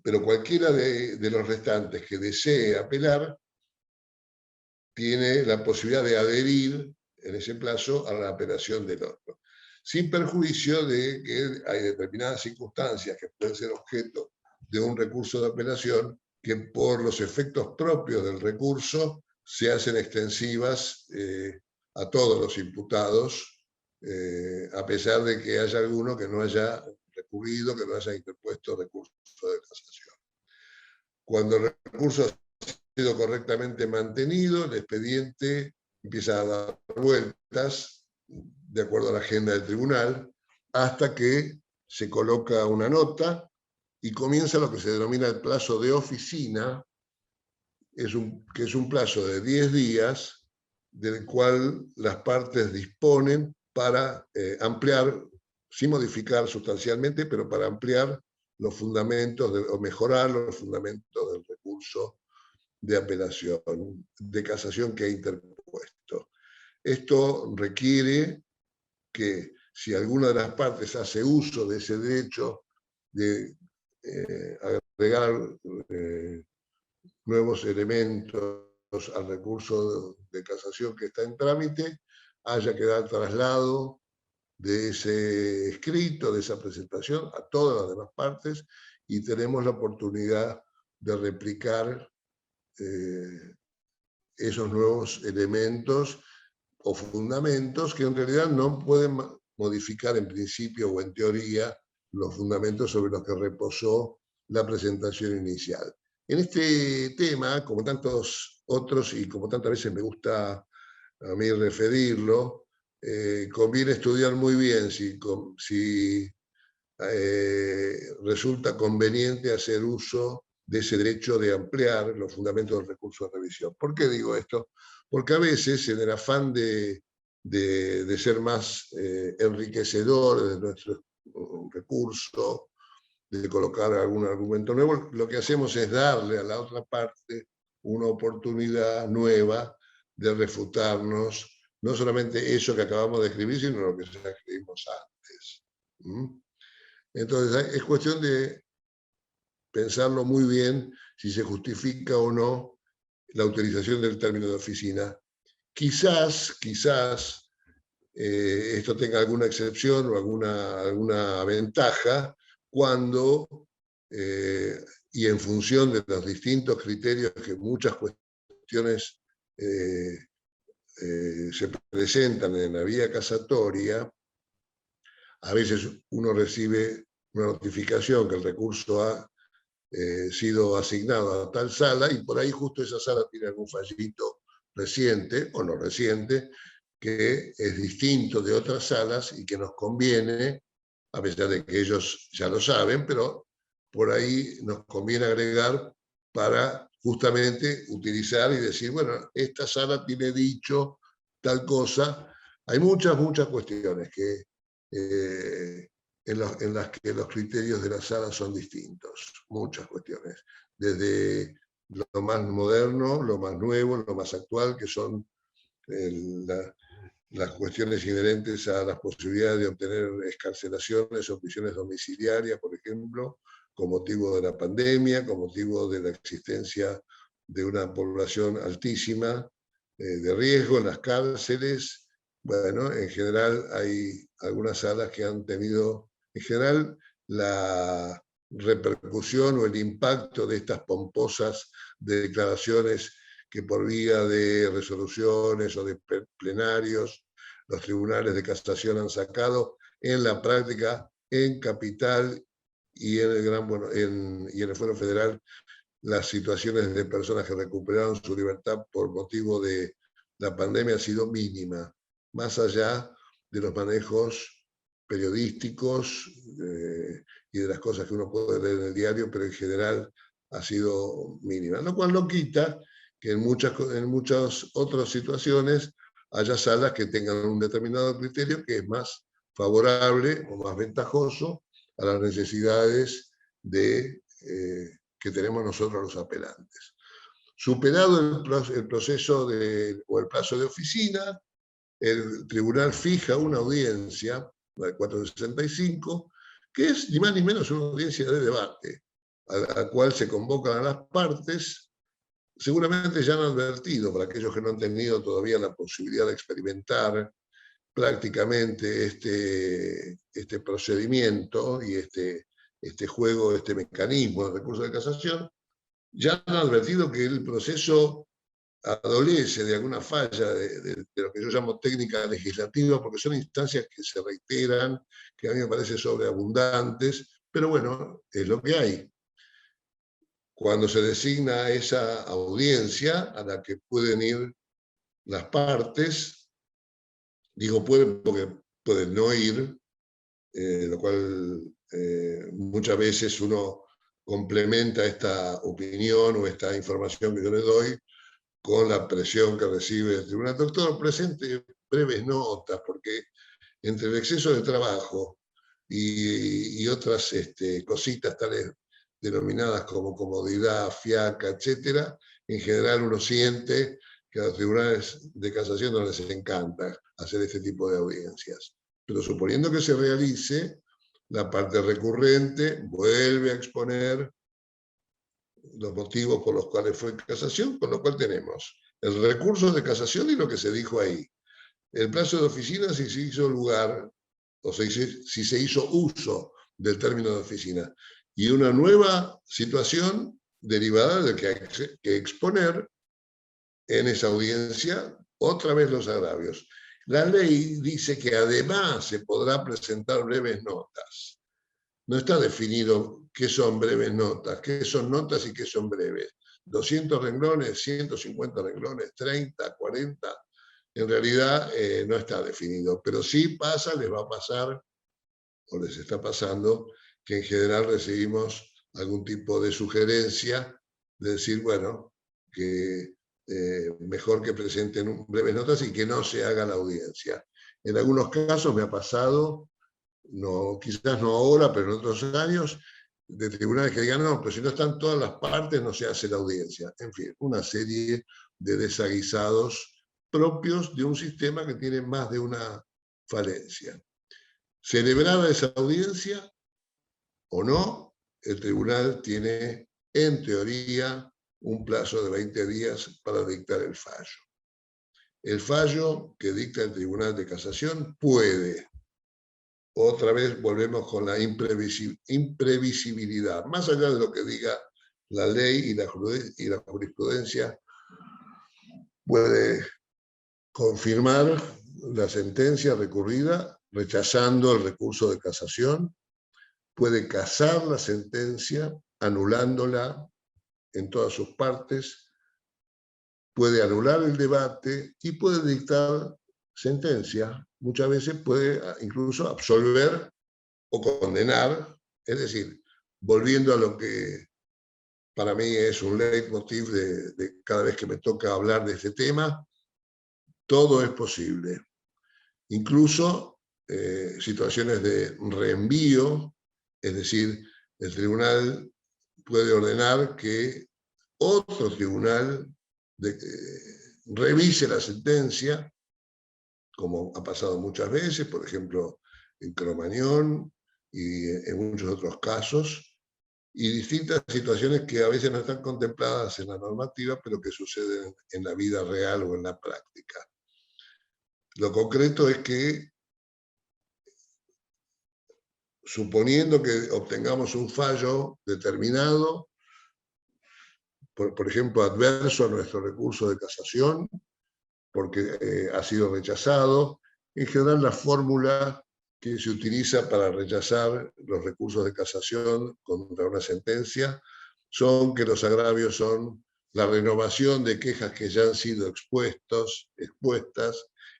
pero cualquiera de los restantes que desee apelar tiene la posibilidad de adherir en ese plazo a la apelación del otro, sin perjuicio de que hay determinadas circunstancias que pueden ser objeto de un recurso de apelación que por los efectos propios del recurso se hacen extensivas a todos los imputados, a pesar de que haya alguno que no haya recurrido, que no haya interpuesto recurso de casación. Cuando el recurso ha sido correctamente mantenido, el expediente empieza a dar vueltas de acuerdo a la agenda del tribunal, hasta que se coloca una nota y comienza lo que se denomina el plazo de oficina, que es un plazo de 10 días, del cual las partes disponen para ampliar, sin modificar sustancialmente, pero para ampliar los fundamentos o mejorar los fundamentos del recurso de apelación, de casación que ha interpuesto. Esto requiere que si alguna de las partes hace uso de ese derecho de agregar nuevos elementos al recurso de casación que está en trámite, haya que dar traslado de ese escrito, de esa presentación, a todas las demás partes, y tenemos la oportunidad de replicar esos nuevos elementos o fundamentos que en realidad no pueden modificar en principio o en teoría los fundamentos sobre los que reposó la presentación inicial. En este tema, como tantos otros y como tantas veces me gusta a mí referirlo, conviene estudiar muy bien si resulta conveniente hacer uso de ese derecho de ampliar los fundamentos del recurso de revisión. ¿Por qué digo esto? Porque a veces, en el afán de ser más enriquecedor de nuestro recurso, de colocar algún argumento nuevo, lo que hacemos es darle a la otra parte una oportunidad nueva de refutarnos, no solamente eso que acabamos de escribir, sino lo que ya escribimos antes. Entonces, es cuestión de pensarlo muy bien si se justifica o no la utilización del término de oficina. Quizás esto tenga alguna excepción o alguna ventaja cuando, y en función de los distintos criterios que muchas cuestiones se presentan en la vía casatoria, a veces uno recibe una notificación que el recurso ha sido asignado a tal sala, y por ahí justo esa sala tiene algún fallito reciente o no reciente, que es distinto de otras salas y que nos conviene, a pesar de que ellos ya lo saben, pero por ahí nos conviene agregar para justamente utilizar y decir, bueno, esta sala tiene dicho tal cosa. Hay muchas cuestiones que en las que los criterios de la sala son distintos, muchas cuestiones, desde lo más moderno, lo más nuevo, lo más actual, que son las cuestiones inherentes a las posibilidades de obtener excarcelaciones o prisiones domiciliarias, por ejemplo, con motivo de la pandemia, con motivo de la existencia de una población altísima de riesgo en las cárceles. Bueno, en general hay algunas salas que han tenido, en general, la repercusión o el impacto de estas pomposas de declaraciones que por vía de resoluciones o de plenarios los tribunales de casación han sacado, en la práctica, en Capital y en el Fuero Federal, las situaciones de personas que recuperaron su libertad por motivo de la pandemia ha sido mínima, más allá de los manejos periodísticos y de las cosas que uno puede leer en el diario, pero en general ha sido mínima, lo cual no quita que en muchas otras situaciones haya salas que tengan un determinado criterio que es más favorable o más ventajoso a las necesidades que tenemos nosotros los apelantes. Superado el proceso o el plazo de oficina, el tribunal fija una audiencia, la 465, que es ni más ni menos una audiencia de debate, a la cual se convocan a las partes. Seguramente ya han advertido, para aquellos que no han tenido todavía la posibilidad de experimentar prácticamente este procedimiento y este juego, este mecanismo de recurso de casación, ya han advertido que el proceso adolece de alguna falla de lo que yo llamo técnica legislativa, porque son instancias que se reiteran, que a mí me parecen sobreabundantes, pero bueno, es lo que hay. Cuando se designa esa audiencia a la que pueden ir las partes, digo pueden porque pueden no ir, lo cual muchas veces uno complementa esta opinión o esta información que yo le doy con la presión que recibe el tribunal. Doctor, presente breves notas, porque entre el exceso de trabajo y otras cositas tales denominadas como comodidad, fiaca, etcétera, en general uno siente que a los tribunales de casación no les encanta hacer este tipo de audiencias. Pero suponiendo que se realice, la parte recurrente vuelve a exponer los motivos por los cuales fue casación, con lo cual tenemos el recurso de casación y lo que se dijo ahí. El plazo de oficina, si se hizo lugar, o si se hizo uso del término de oficina, y una nueva situación derivada de que hay que exponer en esa audiencia otra vez los agravios. La ley dice que además se podrá presentar breves notas. No está definido qué son breves notas, qué son notas y qué son breves. 200 renglones, 150 renglones, 30, 40. En realidad no está definido, pero sí les va a pasar, o les está pasando, que en general recibimos algún tipo de sugerencia de decir, bueno, que mejor que presenten breves notas y que no se haga la audiencia. En algunos casos me ha pasado, no, quizás no ahora, pero en otros años, de tribunales que digan, no, pero si no están todas las partes no se hace la audiencia. En fin, una serie de desaguisados propios de un sistema que tiene más de una falencia. Celebrada esa audiencia o no, el tribunal tiene, en teoría, un plazo de 20 días para dictar el fallo. El fallo que dicta el Tribunal de Casación puede, otra vez volvemos con la imprevisibilidad, más allá de lo que diga la ley y la jurisprudencia, puede confirmar la sentencia recurrida rechazando el recurso de casación, puede casar la sentencia anulándola en todas sus partes, puede anular el debate y puede dictar sentencia. Muchas veces puede incluso absolver o condenar, es decir, volviendo a lo que para mí es un leitmotiv de cada vez que me toca hablar de este tema, todo es posible. Incluso situaciones de reenvío, es decir, el tribunal puede ordenar que otro tribunal revise la sentencia, como ha pasado muchas veces, por ejemplo, en Cromañón y en muchos otros casos, y distintas situaciones que a veces no están contempladas en la normativa, pero que suceden en la vida real o en la práctica. Lo concreto es que, suponiendo que obtengamos un fallo determinado, por ejemplo, adverso a nuestro recurso de casación, porque ha sido rechazado. En general, la fórmula que se utiliza para rechazar los recursos de casación contra una sentencia son que los agravios son la renovación de quejas que ya han sido expuestas,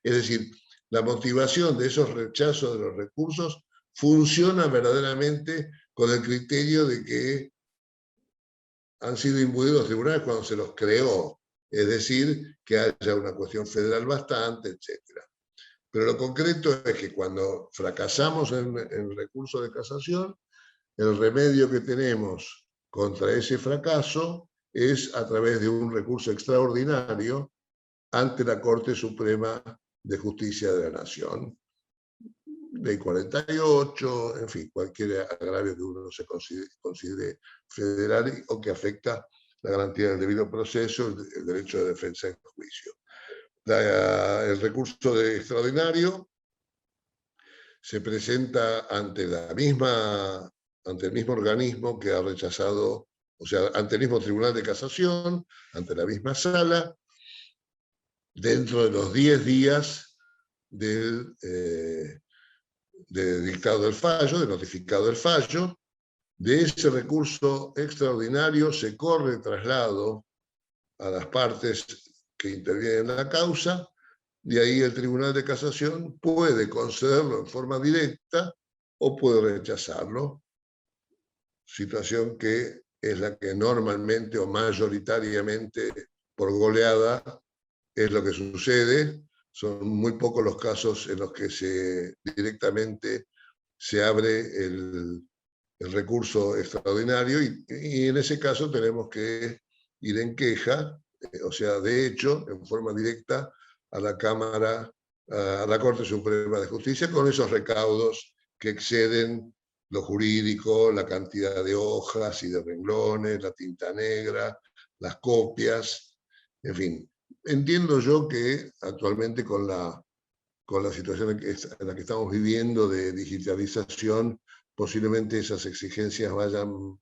es decir, la motivación de esos rechazos de los recursos funciona verdaderamente con el criterio de que han sido imbuidos los tribunales cuando se los creó, es decir, que haya una cuestión federal bastante, etc. Pero lo concreto es que cuando fracasamos en el recurso de casación, el remedio que tenemos contra ese fracaso es a través de un recurso extraordinario ante la Corte Suprema de Justicia de la Nación. Ley 48, en fin, cualquier agravio que uno se considere federal o que afecta la garantía del debido proceso, el derecho de defensa en juicio. El recurso de extraordinario se presenta ante el mismo organismo que ha rechazado, o sea, ante el mismo Tribunal de Casación, ante la misma sala, dentro de los 10 días del dictado del fallo, de notificado del fallo. De ese recurso extraordinario se corre traslado a las partes que intervienen en la causa. De ahí el Tribunal de Casación puede concederlo en forma directa o puede rechazarlo, situación que es la que normalmente o mayoritariamente por goleada es lo que sucede. Son muy pocos los casos en los que directamente se abre el recurso extraordinario y en ese caso tenemos que ir en queja, o sea, de hecho, en forma directa a la Cámara, a la Corte Suprema de Justicia, con esos recaudos que exceden lo jurídico, la cantidad de hojas y de renglones, la tinta negra, las copias, en fin. Entiendo yo que actualmente con la situación en la que estamos viviendo de digitalización, posiblemente esas exigencias vayan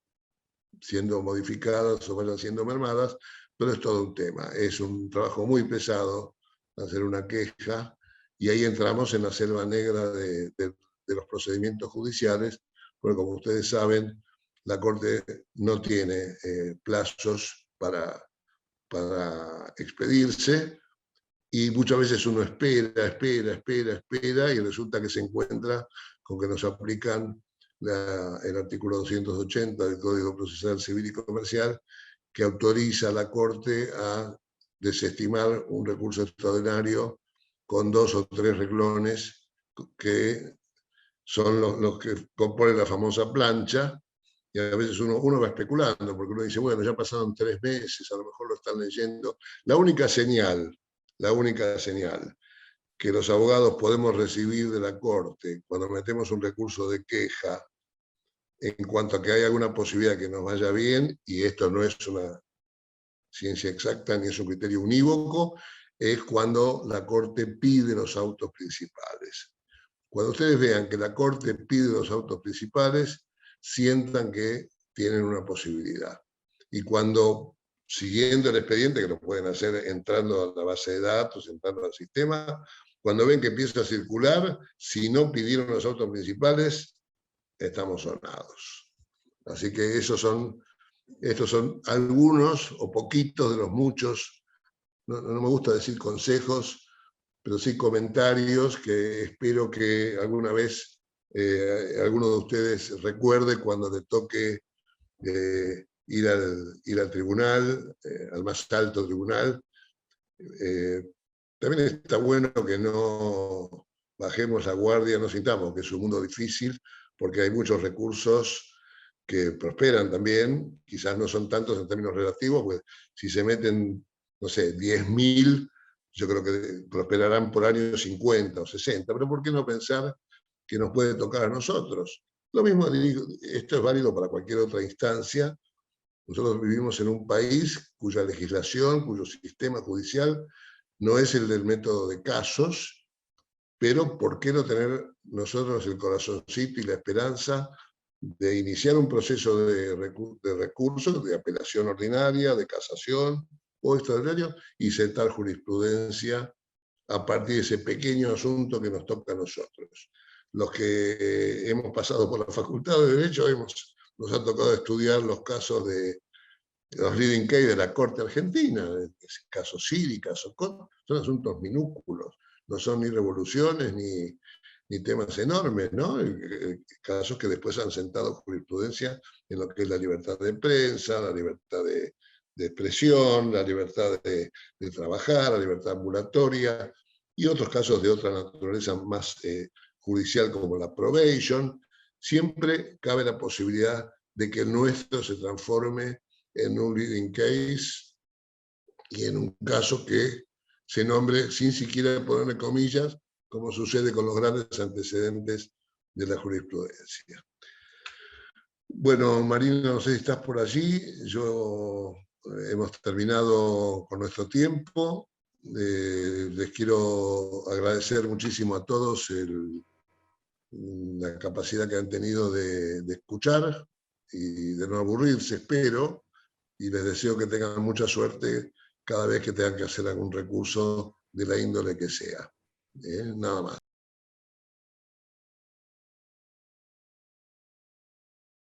siendo modificadas o vayan siendo mermadas, pero es todo un tema. Es un trabajo muy pesado hacer una queja y ahí entramos en la selva negra de los procedimientos judiciales, porque como ustedes saben, la Corte no tiene plazos para expedirse, y muchas veces uno espera, y resulta que se encuentra con que nos aplican el artículo 280 del Código Procesal Civil y Comercial, que autoriza a la Corte a desestimar un recurso extraordinario con 2 o 3 renglones que son los que componen la famosa plancha, y a veces uno va especulando, porque uno dice, bueno, ya pasaron 3 meses, a lo mejor lo están leyendo. La única señal que los abogados podemos recibir de la Corte cuando metemos un recurso de queja en cuanto a que hay alguna posibilidad que nos vaya bien, y esto no es una ciencia exacta ni es un criterio unívoco, es cuando la Corte pide los autos principales. Cuando ustedes vean que la Corte pide los autos principales, sientan que tienen una posibilidad. Y cuando, siguiendo el expediente, que lo pueden hacer entrando a la base de datos, entrando al sistema, cuando ven que empieza a circular, si no pidieron los autos principales, estamos sonados. Así que estos son algunos o poquitos de los muchos, no me gusta decir consejos, pero sí comentarios que espero que alguna vez alguno de ustedes recuerde cuando le toque ir al tribunal, al más alto tribunal. También está bueno que no bajemos la guardia, no sintamos que es un mundo difícil, porque hay muchos recursos que prosperan también, quizás no son tantos en términos relativos, pues si se meten, no sé, 10.000, yo creo que prosperarán por año 50 o 60, pero ¿por qué no pensar que nos puede tocar a nosotros? Lo mismo digo, esto es válido para cualquier otra instancia. Nosotros vivimos en un país cuya legislación, cuyo sistema judicial no es el del método de casos, pero ¿por qué no tener nosotros el corazoncito y la esperanza de iniciar un proceso de recurso, de apelación ordinaria, de casación o extraordinario, y sentar jurisprudencia a partir de ese pequeño asunto que nos toca a nosotros. Los que hemos pasado por la Facultad de Derecho nos ha tocado estudiar los casos de los leading case de la Corte Argentina, casos Siri, casos Cot, son asuntos minúsculos, no son ni revoluciones ni temas enormes, ¿no? Casos que después han sentado jurisprudencia en lo que es la libertad de prensa, la libertad de expresión, la libertad de trabajar, la libertad ambulatoria, y otros casos de otra naturaleza más judicial como la probation. Siempre cabe la posibilidad de que el nuestro se transforme en un leading case y en un caso que se nombre sin siquiera ponerle comillas, como sucede con los grandes antecedentes de la jurisprudencia. Bueno, Marina, no sé si estás por allí. Hemos terminado con nuestro tiempo. Les quiero agradecer muchísimo a todos la capacidad que han tenido de escuchar y de no aburrirse, espero, y les deseo que tengan mucha suerte cada vez que tengan que hacer algún recurso de la índole que sea. Nada más.